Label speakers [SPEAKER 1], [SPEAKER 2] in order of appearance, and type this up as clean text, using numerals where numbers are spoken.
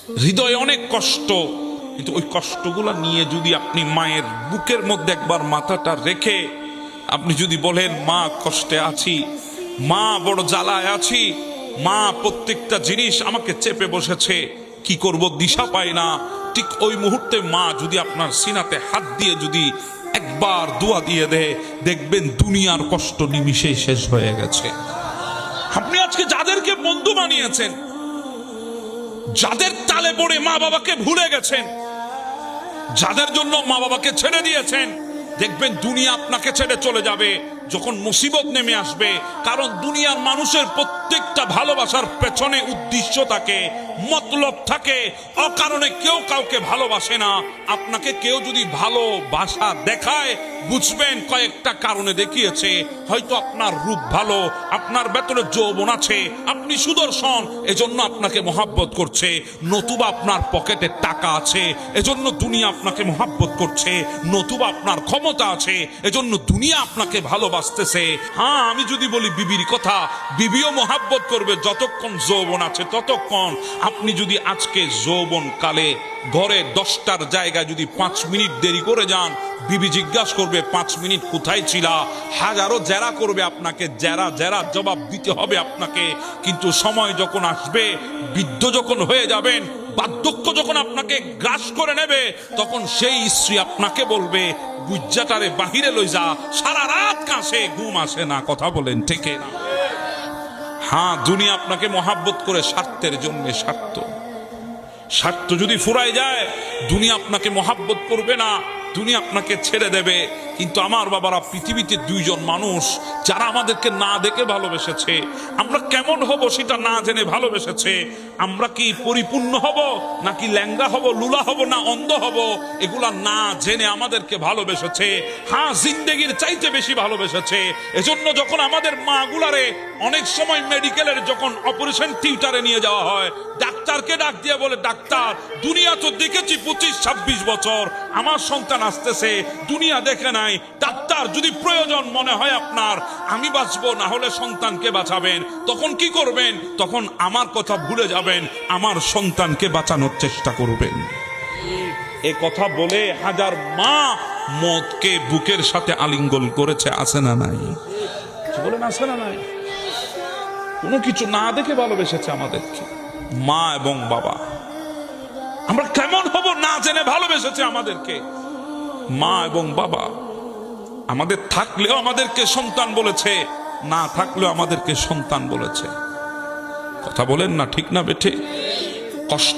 [SPEAKER 1] হৃদয়ে অনেক কষ্ট, কিন্তু ওই কষ্টগুলা নিয়ে যদি আপনি মায়ের বুকের মধ্যে একবার মাথাটা রেখে আপনি যদি বলেন, মা কষ্টে আছি, মা বড় জ্বালায় আছি, মা প্রত্যেকটা জিনিস আমাকে চেপে বসেছে, কি করব দিশা পায় না, ঠিক ওই মুহূর্তে মা যদি আপনার সিনাতে হাত দিয়ে যদি একবার দোয়া দিয়ে দেয়, দেখবেন দুনিয়ার কষ্ট নিমিষেই শেষ হয়ে গেছে। আপনি আজকে যাদেরকে বন্ধু বানিয়েছেন, যাদের তালে পড়ে মা বাবাকে ভুলে গেছেন, যাদের জন্য মা বাবাকে ছেড়ে দিয়েছেন, দেখবেন দুনিয়া আপনাকে ছেড়ে চলে যাবে যখন মুসিবত নেমে আসবে। কারণ দুনিয়ার মানুষের প্রত্যেকটা ভালোবাসার পেছনে উদ্দেশ্য থাকে, মতলব থাকে। অকারণে কেউ কাউকে ভালোবাসে না। আপনাকে কেউ যদি ভালোবাসা দেখায়, বুঝবেন কয়েকটা কারণে দেখিয়েছে। হয়তো আপনার রূপ ভালো, আপনার ভেতরে যৌবন আছে, আপনি সুদর্শন, এজন্য আপনাকে মহাব্বত করছে। নতুবা আপনার পকেটে টাকা আছে, এজন্য দুনিয়া আপনাকে মহাব্বত করছে। নতুবা আপনার ক্ষমতা আছে, এজন্য দুনিয়া আপনাকে ভালোবাসতেছে। হ্যাঁ, আমি যদি বলি বিবির কথা, বিবিও মহাব্বত করবে যতক্ষণ যৌবন আছে ততক্ষণ। আপনি যদি আজকে যৌবন কালে ঘরে 10টার জায়গায় যদি 5 মিনিট দেরি করে যান, বিবি জিজ্ঞাসা করবে 5 মিনিট কোথায় ছিলা। হাজারো জেরা করবে আপনাকে, জেরা জবাব দিতে হবে আপনাকে। কিন্তু সময় যখন আসবে, বৃদ্ধ যখন হয়ে যাবেন, বার্ধক্য যখন আপনাকে গ্রাস করে নেবে, তখন সেই স্ত্রী আপনাকে বলবে, বুজ্জাটারে বাহিরে লই যা, সারা রাত কাশে, ঘুম আসে না। কথা বলেন ঠিক না? হ্যাঁ, দুনিয়া আপনাকে মহাব্বত করে স্বার্থের জন্য। স্বার্থ যদি ফুরায় যায়, দুনিয়া আপনাকে মহাব্বত করবে না, দুনিয়া আপনাকে ছেড়ে দেবে। কিন্তু আমার বাবারা, পৃথিবীতে 2জন মানুষ যারা আমাদেরকে না দেখে ভালোবেসেছে। আমরা কেমন হব সেটা না জেনে ভালোবেসেছে। আমরা কি পরিপূর্ণ হব, নাকি ল্যাংড়া হব, লুলা হব, না অন্ধ হব, এগুলা না জেনে আমাদেরকে ভালোবেসেছে। হ্যাঁ, জিন্দেগির চাইতে বেশি ভালোবেসেছে। এজন্য যখন আমাদের মা গুলারে অনেক সময় মেডিকেলের যখন অপারেশন থিয়েটারে নিয়ে যাওয়া হয়, ডাক্তারকে ডাক দিয়ে বলে, ডাক্তার, দুনিয়া তো দেখেছি 25-26 বছর, আমার সন্তান আসতেছে, দুনিয়া দেখে নাই। ডাক্তার, যদি প্রয়োজন মনে হয় আপনার, আমি বাঁচবো, না হলে সন্তানকে বাঁচাবেন। তখন কি করবেন? তখন আমার কথা ভুলে যাবেন, আমার সন্তানকে বাঁচানোর চেষ্টা করবেন। এ কথা বলে হাজার মা মতকে বুকের সাথে আলিঙ্গন করেছে, আছে না নাই? বলেন আছে না নাই? কোনো কিছু না দেখে ভালোবেসেছে আমাদেরকে মা এবং বাবা। আমরা কেমন হব না জেনে ভালোবেসেছে আমাদেরকে মা এবং বাবা। আমাদের থাকলেও আমাদেরকে সন্তান বলেছে, না থাকলেও আমাদেরকে সন্তান বলেছে। কথা বলেন না ঠিক না বেঠে? কষ্ট